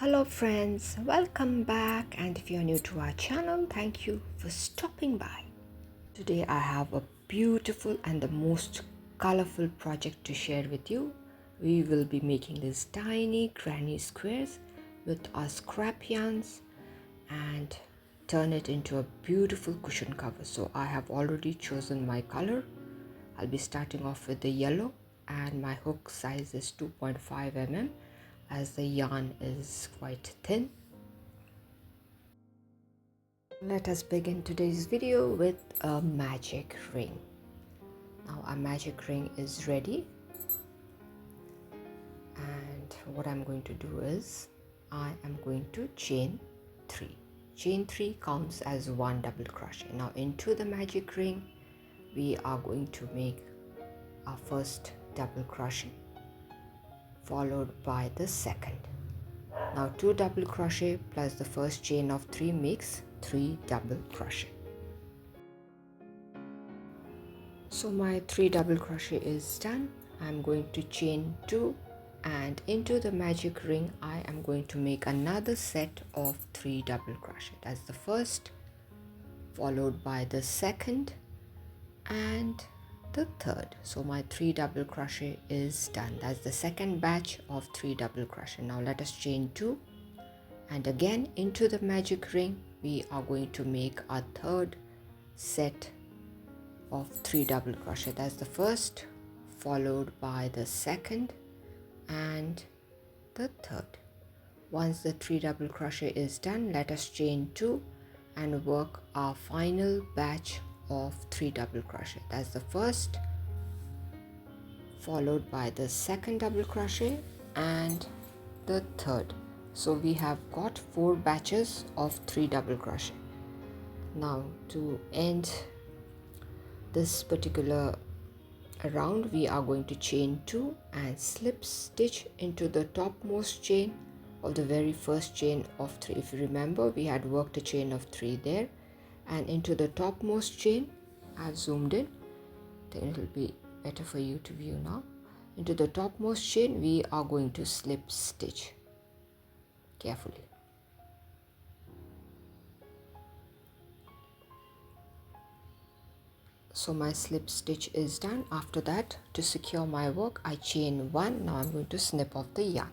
Hello friends, welcome back, and if you're new to our channel, thank you for stopping by. Today I have a beautiful and the most colorful project to share with you. We will be making these tiny granny squares with our scrap yarns and turn it into a beautiful cushion cover. So I have already chosen my color. I'll be starting off with the yellow, and my hook size is 2.5 mm as the yarn is quite thin. Let us begin today's video with a magic ring. Now our magic ring is ready, and what I'm going to do is I am going to chain 3. Chain 3 counts as 1 double crochet. Now into the magic ring we are going to make our first double crochet followed by the second. Now 2 double crochet plus the first chain of 3 makes 3 double crochet. So my 3 double crochet is done. I'm going to chain 2, and into the magic ring I am going to make another set of 3 double crochet. That's the first, followed by the second and the third. So my 3 double crochet is done. That's the second batch of 3 double crochet. Now let us chain 2, and again into the magic ring we are going to make a third set of 3 double crochet. That's the first, followed by the second and the third. Once the 3 double crochet is done, let us chain 2 and work our final batch of 3 double crochet. That's the first, followed by the second double crochet and the third. So we have got 4 batches of 3 double crochet. Now to end this particular round we are going to chain 2 and slip stitch into the topmost chain of the very first chain of 3. If you remember, we had worked a chain of 3 there, and into the topmost chain, I've zoomed in, then it will be better for you to view now. Into the topmost chain we are going to slip stitch carefully. So my slip stitch is done. After that, to secure my work, I chain 1. Now I'm going to snip off the yarn.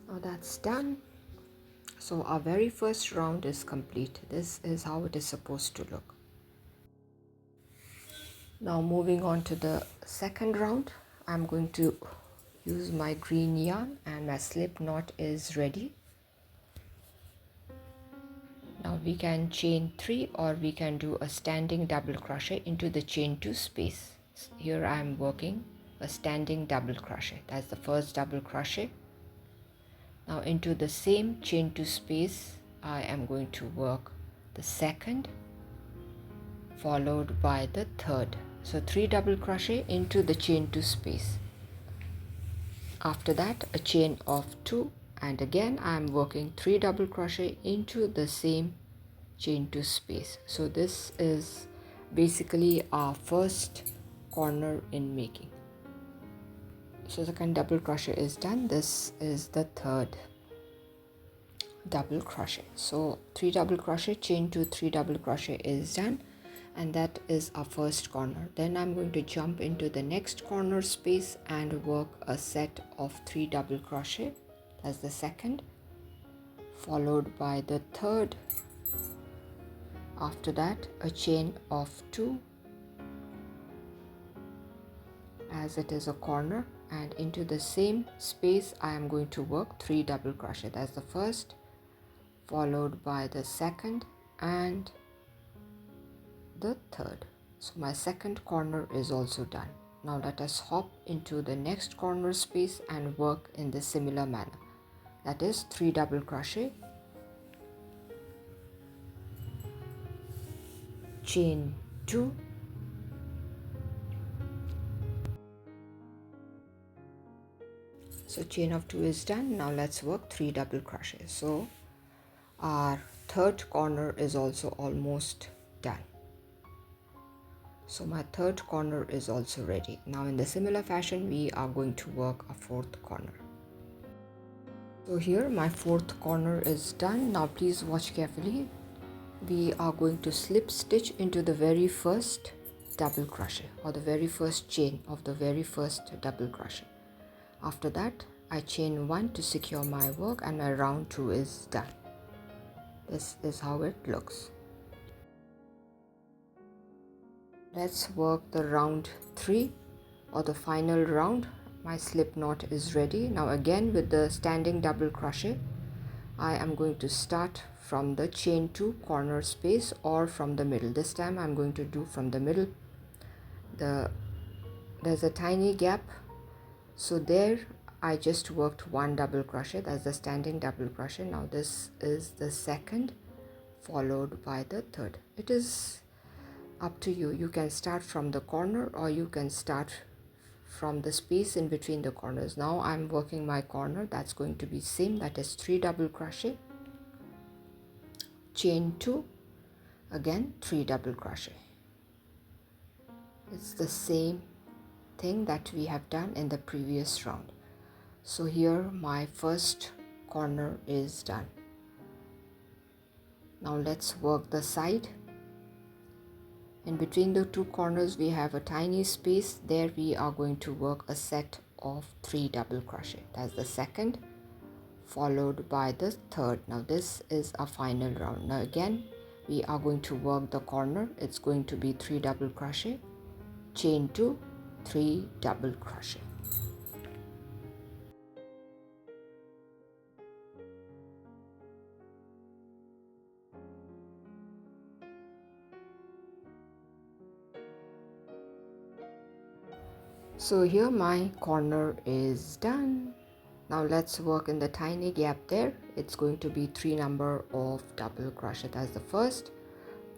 Now that's done. So our very first round is complete. This is how it is supposed to look. Now moving on to the second round, I'm going to use my green yarn, and my slip knot is ready. Now we can chain 3 or we can do a standing double crochet into the chain 2 space. Here I am working a standing double crochet. That's the first double crochet. Now into the same chain 2 space I am going to work the second, followed by the third. So 3 double crochet into the chain 2 space. After that a chain of 2, and again I am working 3 double crochet into the same chain 2 space. So this is basically our first corner in making. So the second double crochet is done. This is the third double crochet. So 3 double crochet, chain 2, 3 double crochet is done, and that is our first corner. Then I'm going to jump into the next corner space and work a set of 3 double crochet. That's the second, followed by the third. After that a chain of 2 as it is a corner, and into the same space I am going to work 3 double crochet. That's the first, followed by the second and the third. So my second corner is also done. Now let us hop into the next corner space and work in the similar manner. That is 3 double crochet, chain 2, so chain of 2 is done. Now let's work 3 double crochet. So our third corner is also almost done. So my third corner is also ready. Now in the similar fashion we are going to work a fourth corner. So here my fourth corner is done. Now please watch carefully. We are going to slip stitch into the very first double crochet, or the very first chain of the very first double crochet. After that I chain 1 to secure my work, and my round 2 is done. This is how it looks. Let's work the round 3, or the final round. My slip knot is ready. Now again with the standing double crochet, I am going to start from the chain 2 corner space or from the middle. This time I'm going to do from the middle. There's a tiny gap, so there I just worked 1 double crochet. That's the standing double crochet. Now this is the second, followed by the third. It is up to you. You can start from the corner, or you can start from the space in between the corners. Now I'm working my corner. That's going to be same, that is 3 double crochet, chain 2, again 3 double crochet. It's the same thing that we have done in the previous round. So here my first corner is done. Now let's work the side. In between the 2 corners we have a tiny space. There we are going to work a set of 3 double crochet. That's the second, followed by the third. Now this is a final round. Now again we are going to work the corner. It's going to be 3 double crochet, chain 2, 3 double crochet. So here my corner is done. Now let's work in the tiny gap there. It's going to be 3 number of double crochet. That's the first,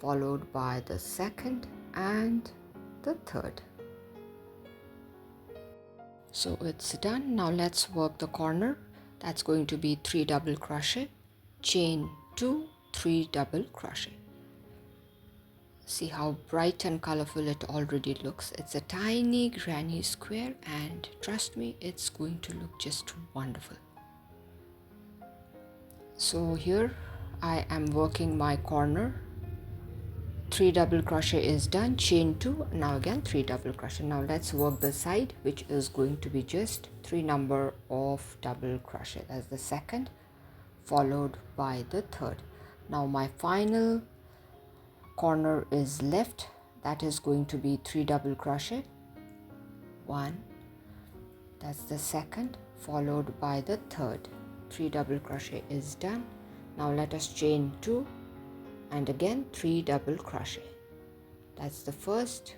followed by the second and the third. So it's done. Now let's work the corner. That's going to be 3 double crochet, chain 2, 3 double crochet. See how bright and colorful it already looks. It's a tiny granny square, and trust me, it's going to look just wonderful. So here I am working my corner. 3 double crochet is done, chain 2, now again 3 double crochet. Now let's work the side, which is going to be just 3 number of double crochet. That's the second, followed by the third. Now my final corner is left. That is going to be 3 double crochet, 1, that's the second, followed by the third. 3 double crochet is done. Now let us chain 2 and again 3 double crochet. That's the first,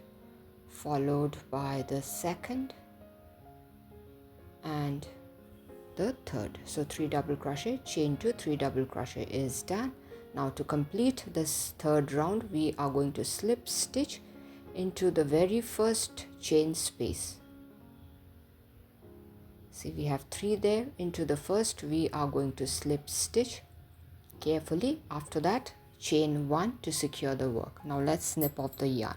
followed by the second and the third. So 3 double crochet, chain 2, 3 double crochet is done. Now to complete this third round, we are going to slip stitch into the very first chain space. See, we have 3 there. Into the first we are going to slip stitch carefully. After that, chain 1 to secure the work. Now let's snip off the yarn.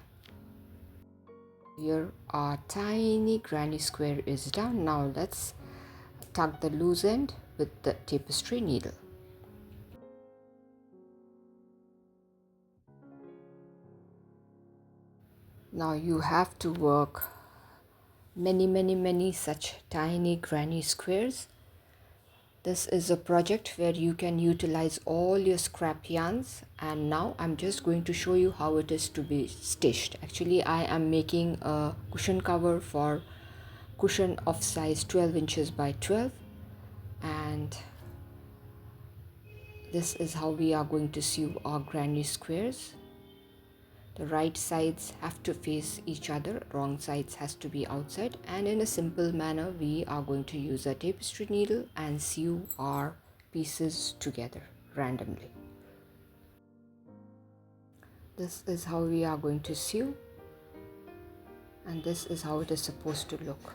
Here our tiny granny square is done. Now let's tuck the loose end with the tapestry needle. Now you have to work many such tiny granny squares. This is a project where you can utilize all your scrap yarns, and now I'm just going to show you how it is to be stitched. Actually I am making a cushion cover for cushion of size 12 inches by 12, and this is how we are going to sew our granny squares. The right sides have to face each other, wrong sides has to be outside, and in a simple manner we are going to use a tapestry needle and sew our pieces together randomly. This is how we are going to sew, and this is how it is supposed to look.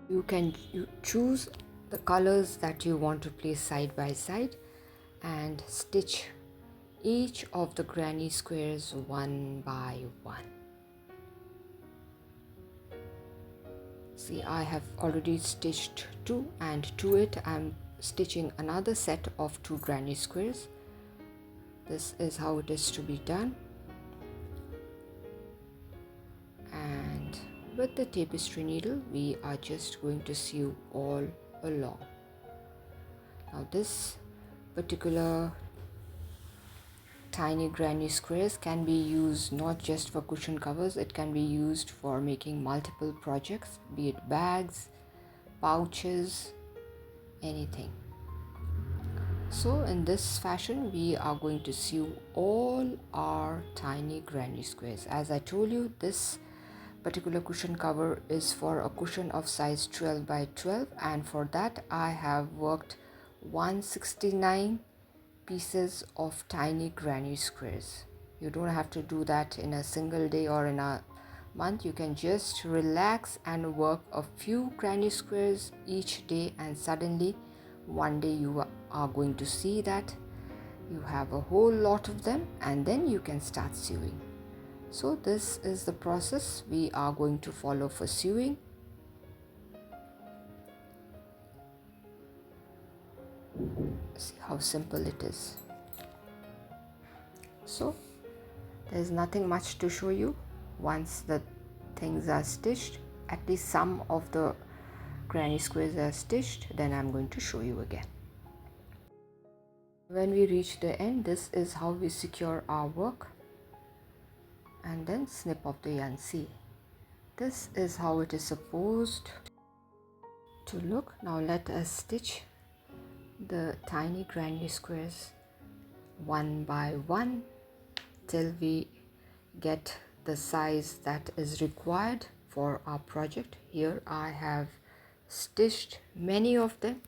You can choose the colors that you want to place side by side and stitch each of the granny squares one by one. See, I have already stitched 2, and to it I'm stitching another set of 2 granny squares. This is how it is to be done, and with the tapestry needle we are just going to sew all along. Now this particular tiny granny squares can be used not just for cushion covers, it can be used for making multiple projects, be it bags, pouches, anything. So in this fashion we are going to sew all our tiny granny squares. As I told you, this particular cushion cover is for a cushion of size 12 by 12, and for that I have worked 169 pieces of tiny granny squares. You don't have to do that in a single day or in a month. You can just relax and work a few granny squares each day, and suddenly one day you are going to see that you have a whole lot of them, and then you can start sewing. So this is the process we are going to follow for sewing. See how simple it is. So there's nothing much to show you. Once the things are stitched, at least some of the granny squares are stitched, then I'm going to show you again. When we reach the end, this is how we secure our work, and then snip off the yarn. See, this is how it is supposed to look. Now let us stitch the tiny granny squares one by one till we get the size that is required for our project. Here I have stitched many of them.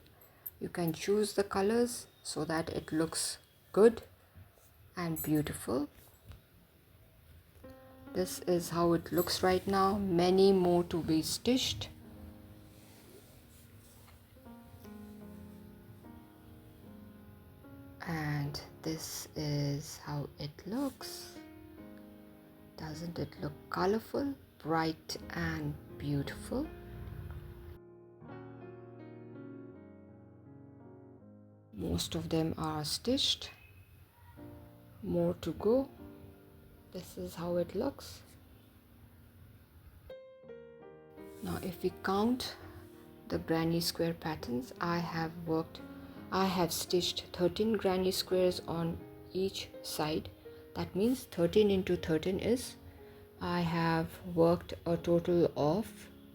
You can choose the colors so that it looks good and beautiful. This is how it looks right now. Many more to be stitched. And this is how it looks. Doesn't it look colorful, bright and beautiful? Most of them are stitched. More to go. This is how it looks. Now if we count the granny square patterns, I have stitched 13 granny squares on each side. That means 13 into 13 is, I have worked a total of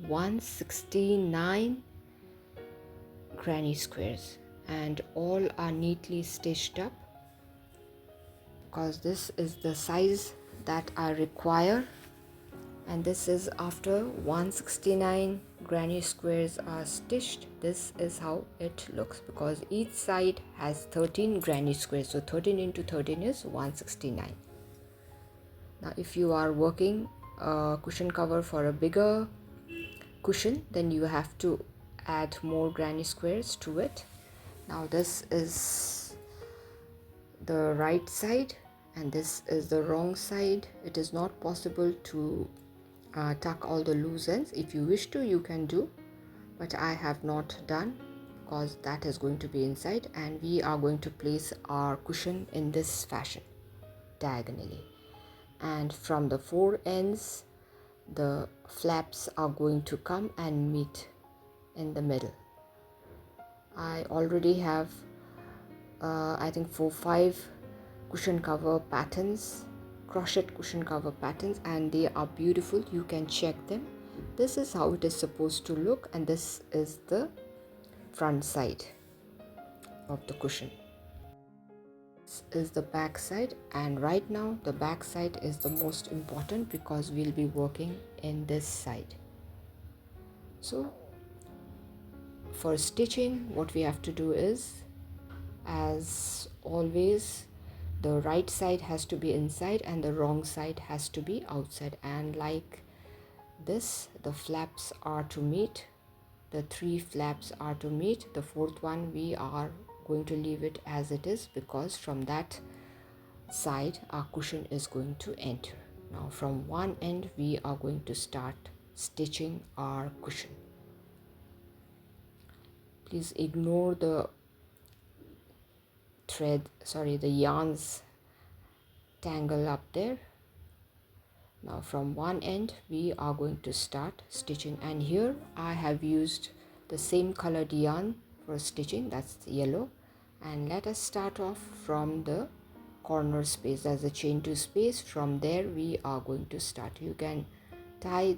169 granny squares, and all are neatly stitched up because this is the size that I require. And this is after 169 granny squares are stitched. This is how it looks, because each side has 13 granny squares, so 13 into 13 is 169. Now if you are working a cushion cover for a bigger cushion, then you have to add more granny squares to it. Now this is the right side and this is the wrong side. It is not possible to tuck all the loose ends. If you wish to, you can do, but I have not done because that is going to be inside, and we are going to place our cushion in this fashion diagonally, and from the four ends the flaps are going to come and meet in the middle. I already have I think 4-5 cushion cover patterns, crochet cushion cover patterns, and they are beautiful. You can check them. This is how it is supposed to look, and this is the front side of the cushion. This is the back side, and right now the back side is the most important because we'll be working in this side. So for stitching, what we have to do is, as always, the right side has to be inside and the wrong side has to be outside, and like this the flaps are to meet, the 3 flaps are to meet. The 4th one we are going to leave it as it is because from that side our cushion is going to enter. Now from one end we are going to start stitching our cushion. Please ignore the the yarns tangle up there. Now from one end we are going to start stitching, and here I have used the same colored yarn for stitching, that's yellow. And let us start off from the corner space, as a chain 2 space. From there we are going to start. You can tie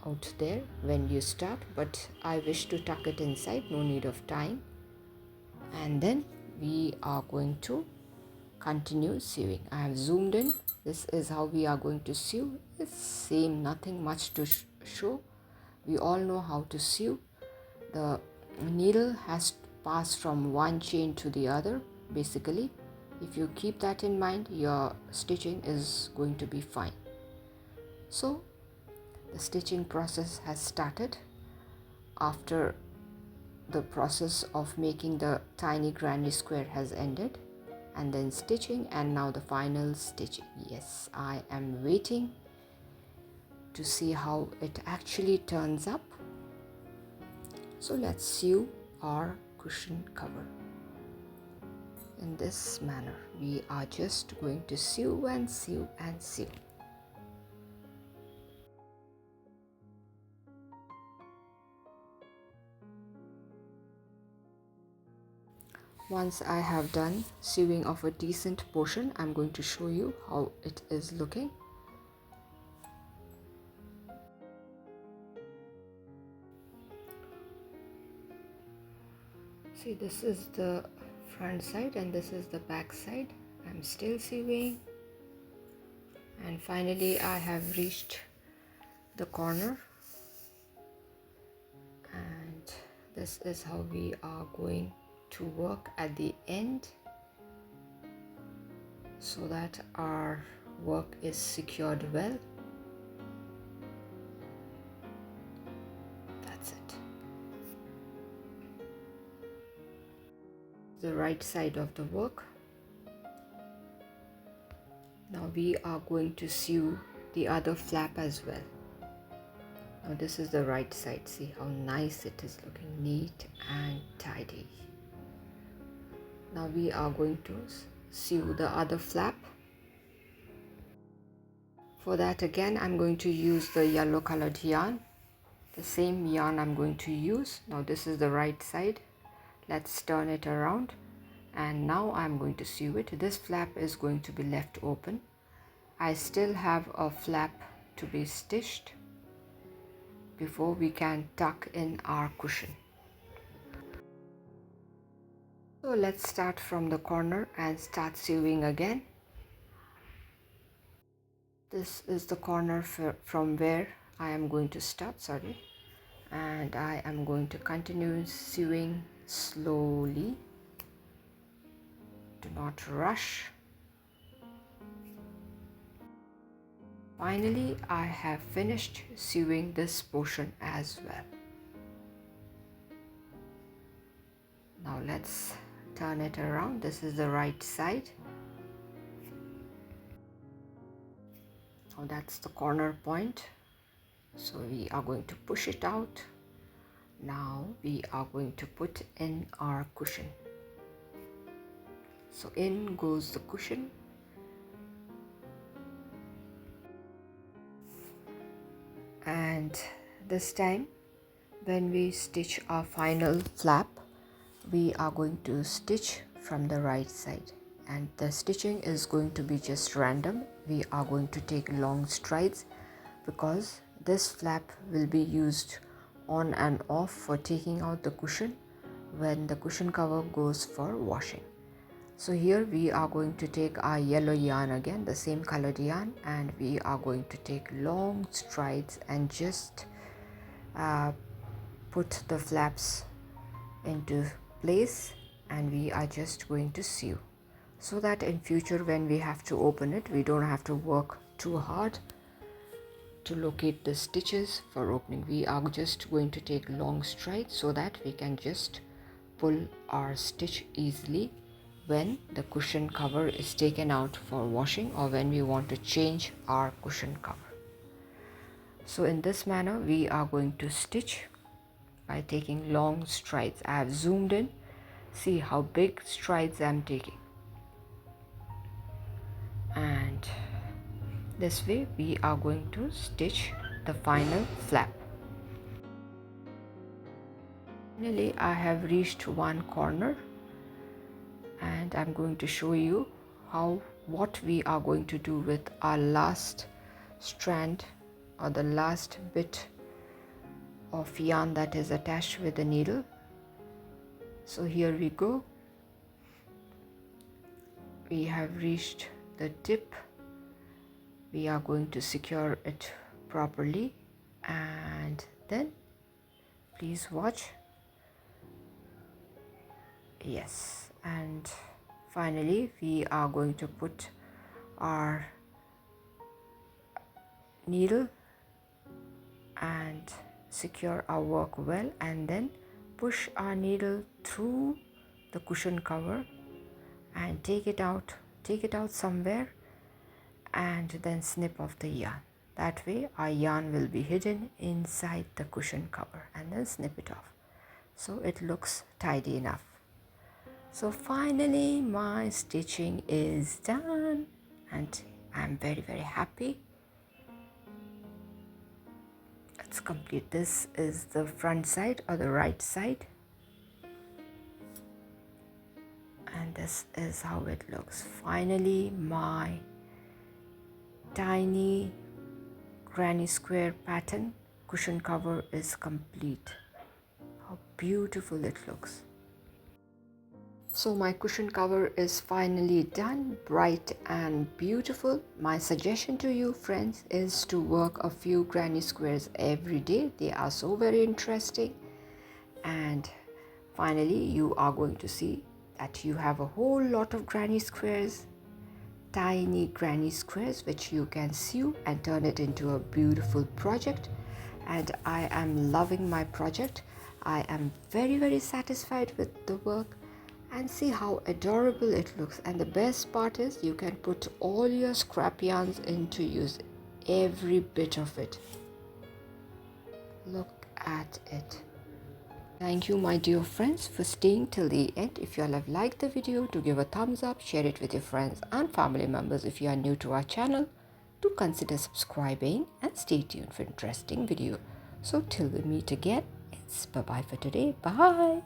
out there when you start, but I wish to tuck it inside, no need of tying. And then we are going to continue sewing. I have zoomed in. This is how we are going to sew. It's same, nothing much to show. We all know how to sew. The needle has passed from one chain to the other. Basically, if you keep that in mind, your stitching is going to be fine. So the stitching process has started after the process of making the tiny granny square has ended, and then stitching, and now the final stitching. Yes, I am waiting to see how it actually turns up. So let's sew our cushion cover. In this manner, we are just going to sew and sew and sew. Once I have done sewing of a decent portion, I'm going to show you how it is looking. See, this is the front side and this is the back side. I'm still sewing, and finally I have reached the corner, and this is how we are going to work at the end, so that our work is secured well. That's it. The right side of the work. Now we are going to sew the other flap as well. Now this is the right side. See how nice it is looking, neat and tidy. Now we are going to sew the other flap. For that, again, I'm going to use the yellow colored yarn. The same yarn I'm going to use. Now this is the right side. Let's turn it around, and now I'm going to sew it. This flap is going to be left open. I still have a flap to be stitched before we can tuck in our cushion. So let's start from the corner and start sewing again. This is the corner from where I am going to start, and I am going to continue sewing slowly. Do not rush. Finally, I have finished sewing this portion as well. Now let's turn it around. This is the right side. Now that's the corner point. So we are going to push it out. Now we are going to put in our cushion. So in goes the cushion. And this time, when we stitch our final flap, we are going to stitch from the right side, and the stitching is going to be just random. We are going to take long strides because this flap will be used on and off for taking out the cushion when the cushion cover goes for washing. So here we are going to take our yellow yarn again, the same colored yarn, and we are going to take long strides and just put the flaps into place, and we are just going to sew, so that in future when we have to open it, we don't have to work too hard to locate the stitches for opening. We are just going to take long strides so that we can just pull our stitch easily when the cushion cover is taken out for washing, or when we want to change our cushion cover. So in this manner we are going to stitch by taking long strides. I have zoomed in. See how big strides I'm taking. And this way we are going to stitch the final flap. Finally, I have reached one corner, and I'm going to show you what we are going to do with our last strand or the last bit of yarn that is attached with the needle. So here we go. We have reached the tip. We are going to secure it properly, and then please watch. Yes, and finally we are going to put our needle and secure our work well, and then push our needle through the cushion cover and take it out somewhere, and then snip off the yarn. That way our yarn will be hidden inside the cushion cover, and then snip it off so it looks tidy enough. So finally my stitching is done, and I'm very happy. Let's complete. This is the front side or the right side, and this is how it looks. Finally my tiny granny square pattern cushion cover is complete. How beautiful it looks. So my cushion cover is finally done, bright and beautiful. My suggestion to you friends is to work a few granny squares every day. They are so very interesting, and finally you are going to see that you have a whole lot of granny squares, tiny granny squares, which you can sew and turn it into a beautiful project. And I am loving my project. I am very satisfied with the work, and see how adorable it looks. And the best part is you can put all your scrap yarns into use, every bit of it. Look at it. Thank you my dear friends for staying till the end. If you all have liked the video, do give a thumbs up, share it with your friends and family members. If you are new to our channel, do consider subscribing and stay tuned for interesting video. So till we meet again, it's bye bye for today. Bye.